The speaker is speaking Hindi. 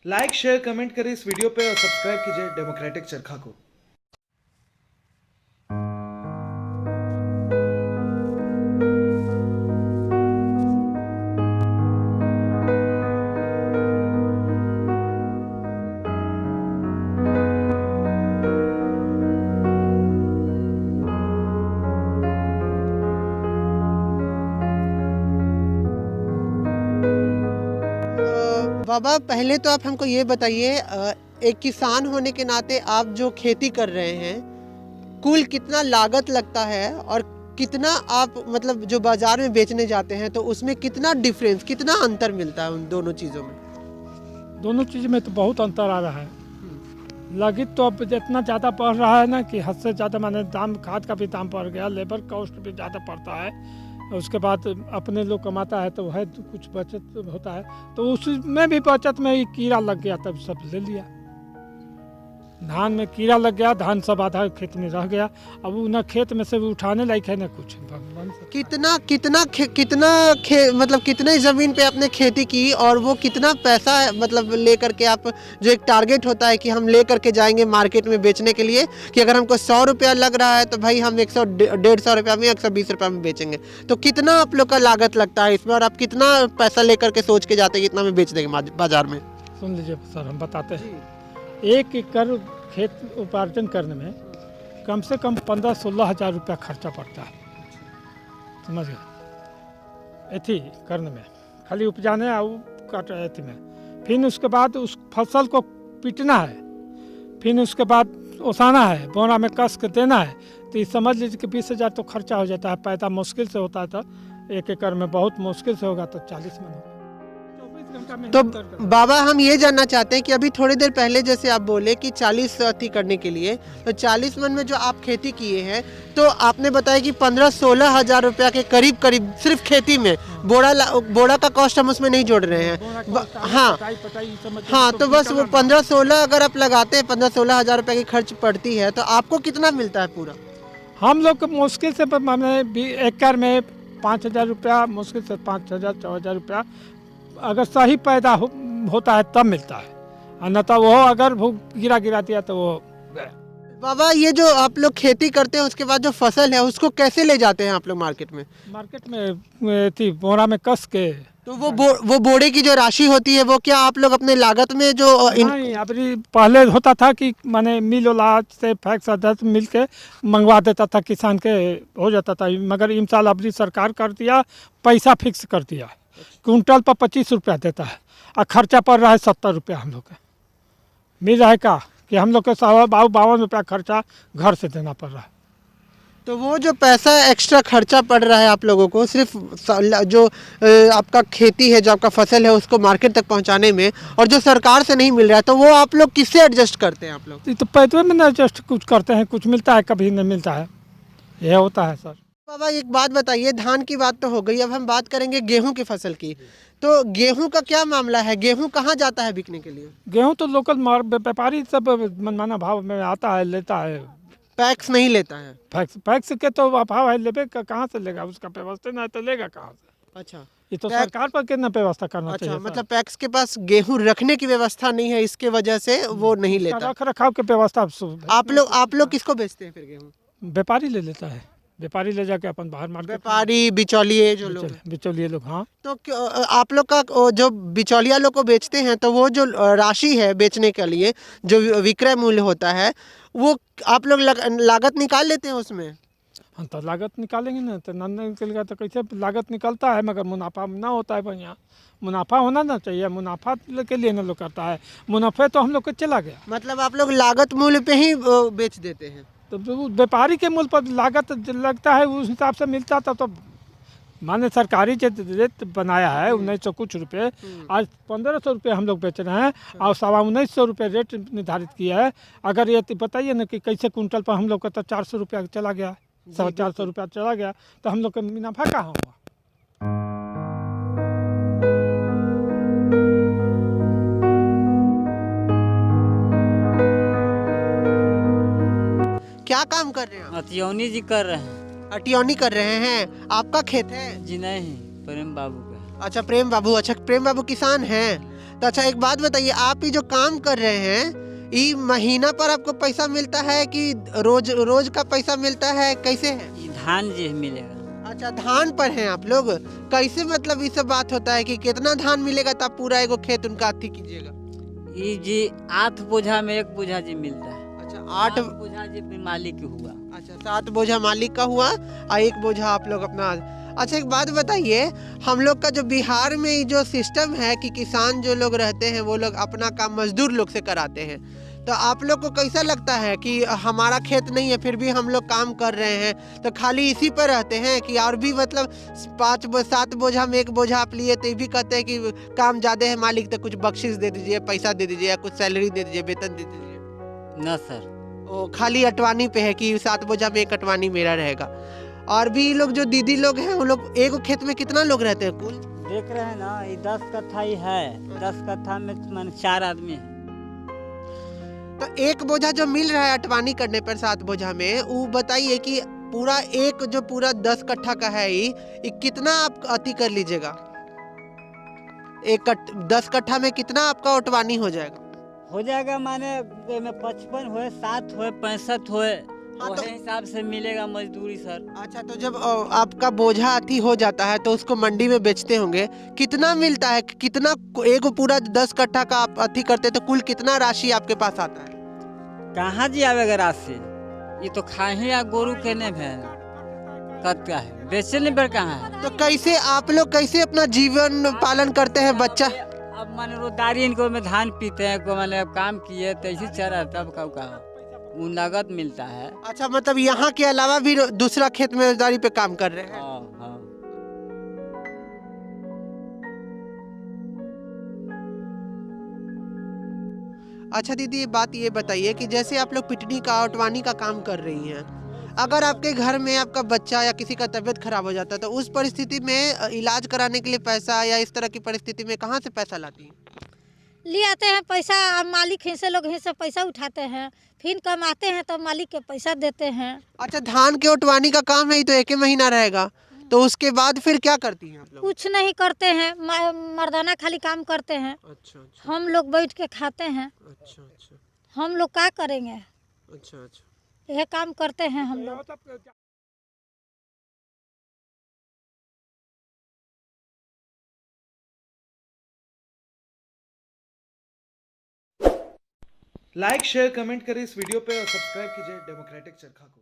लाइक शेयर कमेंट करें इस वीडियो पे और सब्सक्राइब कीजिए डेमोक्रेटिक चरखा को। बाबा पहले तो आप हमको ये बताइए, एक किसान होने के नाते आप जो खेती कर रहे हैं कुल कितना लागत लगता है और कितना आप मतलब जो बाजार में बेचने जाते हैं तो उसमें कितना डिफरेंस, कितना अंतर मिलता है उन दोनों चीज़ों में? दोनों चीज़ में तो बहुत अंतर आ रहा है। लागत तो अब इतना ज़्यादा बढ़ रहा है ना कि हद से ज़्यादा, माने दाम, खाद का भी दाम बढ़ गया, लेबर कॉस्ट भी ज़्यादा पड़ता है। उसके बाद अपने लोग कमाता है तो है तो कुछ बचत होता है, तो उसमें भी बचत में ही कीड़ा लग गया, तब सब ले लिया। धान में कीड़ा लग गया, धान सब आधा खेत में रह गया, अब वो ना खेत में से भी उठाने लायक है ना कुछ। भगवान से मतलब कितने ज़मीन पे आपने खेती की और वो कितना पैसा मतलब लेकर के आप, जो एक टारगेट होता है कि हम ले करके जाएंगे मार्केट में बेचने के लिए कि अगर हमको 100 रुपया लग रहा है तो भाई हम 100-150 रुपया में 120 रुपया में बेचेंगे, तो कितना आप लोग का लागत लगता है इसमें और आप कितना पैसा लेकर के सोच के जाते हैं कितना में बेच देंगे बाजार में? सुन लीजिए सर, हम बताते हैं। 1 एकड़ खेत उपार्जन करने में कम से कम 15-16 हज़ार रुपया खर्चा पड़ता है, समझ गए? एथी करने में खाली उपजाने और काट एथी में, फिर उसके बाद उस फसल को पीटना है, फिर उसके बाद ओसाना है, बोरा में कस के देना है, तो ये समझ लीजिए कि 20 हज़ार तो खर्चा हो जाता है। पैदा मुश्किल से होता है, तो 1 एकड़ में बहुत मुश्किल से होगा तो 40 मन होगा। 24 घंटा में तो बाबा हम ये जानना चाहते हैं कि अभी थोड़ी देर पहले जैसे आप बोले कि 40 अति करने के लिए, तो 40 मन में जो आप खेती किए हैं तो आपने बताया कि 15-16 हज़ार रुपया के करीब करीब सिर्फ खेती में, बोरा का कॉस्ट हम उसमें नहीं जोड़ रहे हैं। हाँ, तो बस वो 15-16 अगर आप लगाते हैं, 15-16 हज़ार रुपया की खर्च पड़ती है, तो आपको कितना मिलता है पूरा? हम लोग को मुश्किल से मैंने 1 एकड़ में 5 हज़ार रुपया, मुश्किल से 5 हज़ार 4 हज़ार रुपया अगर सही पैदा होता है तब मिलता है, और न तो वो अगर गिरा दिया तो वो गया। बाबा ये जो आप लोग खेती करते हैं उसके बाद जो फसल है उसको कैसे ले जाते हैं आप लोग मार्केट में? मार्केट में थी बोरा में कस के। तो वो बोरे की जो राशि होती है वो क्या आप लोग अपने लागत में जो नहीं, अभी पहले होता था कि माने मिल वाला से फैक्स अध्यक्ष मिल के मंगवा देता था, किसान के हो जाता था, मगर इन साल अभी सरकार कर दिया, पैसा फिक्स कर दिया, क्विंटल पर 25 रुपया देता है और खर्चा पड़ रहा है 70 रुपया हम लोग का। मिल रहा है का कि हम लोग को 52 रुपया खर्चा घर से देना पड़ रहा है। तो वो जो पैसा एक्स्ट्रा खर्चा पड़ रहा है आप लोगों को सिर्फ जो आपका खेती है, जो आपका फसल है उसको मार्केट तक पहुंचाने में, और जो सरकार से नहीं मिल रहा है, तो वो आप लोग किससे एडजस्ट करते हैं आप लोग? तो पैसे में ना एडजस्ट कुछ करते हैं, कुछ मिलता है कभी नहीं मिलता है, यह होता है सर। बाबा एक बात बताइए, धान की बात तो हो गई, अब हम बात करेंगे गेहूं की फसल की। तो गेहूं का क्या मामला है? गेहूं कहाँ जाता है बिकने के लिए? गेहूँ तो लोकल व्यापारी सब मनमाना भाव में आता है, लेता है। पैक्स नहीं लेता है? फैक्स के तो अभाव है, लेबे का कहाँ से लेगा, उसका व्यवस्था नहीं तो लेगा कहाँ से? अच्छा, ये तो सरकार पर कितना व्यवस्था करना चाहिए। मतलब पैक्स के पास गेहूं रखने की व्यवस्था नहीं है, इसके वजह से वो नहीं लेता। रख रखाव की व्यवस्था आप लोग किसको बेचते हैं फिर गेहूं? व्यापारी ले लेता है, व्यापारी ले जाके अपन बाहर मार्केट, व्यापारी बिचौलिए जो लोग, बिचौलिए लोग। हाँ, तो आप लोग का जो बिचौलिया लोग को बेचते हैं तो वो जो राशि है बेचने के लिए जो विक्रय मूल्य होता है वो आप लोग लागत निकाल लेते हैं उसमें? हम तो लागत निकालेंगे ना, तो न निकलेगा तो कैसे लागत निकलता है, मगर मुनाफा ना होता है। बढ़िया मुनाफा होना ना चाहिए, मुनाफा के लिए ना लोग करता है, मुनाफे तो हम लोग को चला गया। मतलब आप लोग लागत मूल्य पे ही बेच देते हैं? तो व्यापारी के मूल्य पर लागत लगता है, उस हिसाब से मिलता था। तो माने सरकारी जो रेट बनाया है 1900 कुछ रुपये, आज 1500 रुपये हम लोग बेच रहे हैं, और 1900 रुपये रेट निर्धारित किया है। अगर ये बताइए ना कि कैसे कुंटल पर हम लोग का तो 400 रुपया चला गया, 450 रुपया चला गया, तो हम लोग का मुनाफा कहाँ हुआ? क्या काम कर रहे हैं? अतियोनी जी कर रहे हैं। अटियौनी कर रहे हैं। आपका खेत है? जी नहीं, प्रेम बाबू का। अच्छा प्रेम बाबू, अच्छा प्रेम बाबू किसान हैं। तो अच्छा एक बात बताइए, आप ये जो काम कर रहे हैं ये महीना पर आपको पैसा मिलता है कि रोज रोज का पैसा मिलता है, कैसे है? ये धान जी मिलेगा। अच्छा धान पर हैं आप लोग, कैसे मतलब ये सब बात होता है कि कितना धान मिलेगा तो आप पूरा एगो खेत उनका अथी कीजिएगा? ये जी 8 बोझा में 1 बोझा जी मिलता है। अच्छा 8 8, बोझा जी मालिक की हुआ। अच्छा 7 बोझा मालिक का हुआ और 1 बोझा आप लोग अपना। अच्छा एक बात बताइए, हम लोग का जो बिहार में ये जो सिस्टम है कि किसान जो लोग रहते हैं वो लोग अपना काम मजदूर लोग से कराते हैं, तो आप लोग को कैसा लगता है कि हमारा खेत नहीं है फिर भी हम लोग काम कर रहे हैं, तो खाली इसी पर रहते हैं कि और भी मतलब 7 बोझा में 1 बोझा आप लिए तो ये भी कहते हैं कि काम ज़्यादा है मालिक तो कुछ बख्शिश दे दीजिए, पैसा दे दीजिए या कुछ सैलरी दे दीजिए, वेतन दे दीजिए? न सर, वो खाली अटवानी पे है कि 7 बोझा में 1 अटवानी मेरा रहेगा। और भी लोग जो दीदी लोग हैं वो लोग एक खेत में कितना लोग रहते हैं कुल? देख रहे हैं ना, ये 10 कट्ठा ही है। 10 कट्ठा में मान 4 आदमी है। तो 1 बोझा जो मिल रहा है अटवानी करने पर 7 बोझा में, वो बताइए कि पूरा एक जो पूरा 10 कट्ठा का है ये कितना आप अति कर लीजिएगा? 10 कट्ठा में कितना आपका अटवानी हो जाएगा? हो जाएगा माने में 55 होए, 7 होए, 65 होए, हाँ, वही हिसाब से मिलेगा मजदूरी सर। अच्छा तो जब आपका बोझा अति हो जाता है तो उसको मंडी में बेचते होंगे, कितना मिलता है? कितना एक पूरा 10 कट्ठा का आप अति करते तो कुल कितना राशि आपके पास आता है? कहाँ जी आवेगा राशि? ये तो खाही या गोरू के ने है कत का है, बेचने पर कहाँ है? तो कैसे आप लोग कैसे अपना जीवन पालन करते हैं? बच्चा अब माने रोजगारी इनको में धान पीते हैं, को माने अब काम किए तो ऐसी चरा तब का वो नगद मिलता है। अच्छा मतलब यहाँ के अलावा भी दूसरा खेत में रोजगारी पे काम कर रहे हैं? हाँ हाँ। अच्छा दीदी ये बात ये बताइए कि जैसे आप लोग पिटनी का अटवानी का काम कर रही हैं, अगर आपके घर में आपका बच्चा या किसी का तबीयत खराब हो जाता है तो उस परिस्थिति में इलाज कराने के लिए पैसा या इस तरह की परिस्थिति में कहाँ से पैसा लाती हैं? ले आते हैं पैसा, मालिक हिस्से लोग हिस्से पैसा उठाते हैं, फिर कमाते हैं तो मालिक के पैसा देते हैं। अच्छा धान के उठवानी का काम है ये तो 1 ही महीना रहेगा, तो उसके बाद फिर क्या करती हैं आप लोग? कुछ नहीं करते हैं, मर्दाना खाली काम करते हैं। अच्छा अच्छा हम लोग बैठ के खाते हैं। अच्छा अच्छा हम लोग क्या करेंगे? अच्छा अच्छा। यह काम करते हैं हम लोग। लाइक शेयर कमेंट करें इस वीडियो पे और सब्सक्राइब कीजिए डेमोक्रेटिक चरखा को।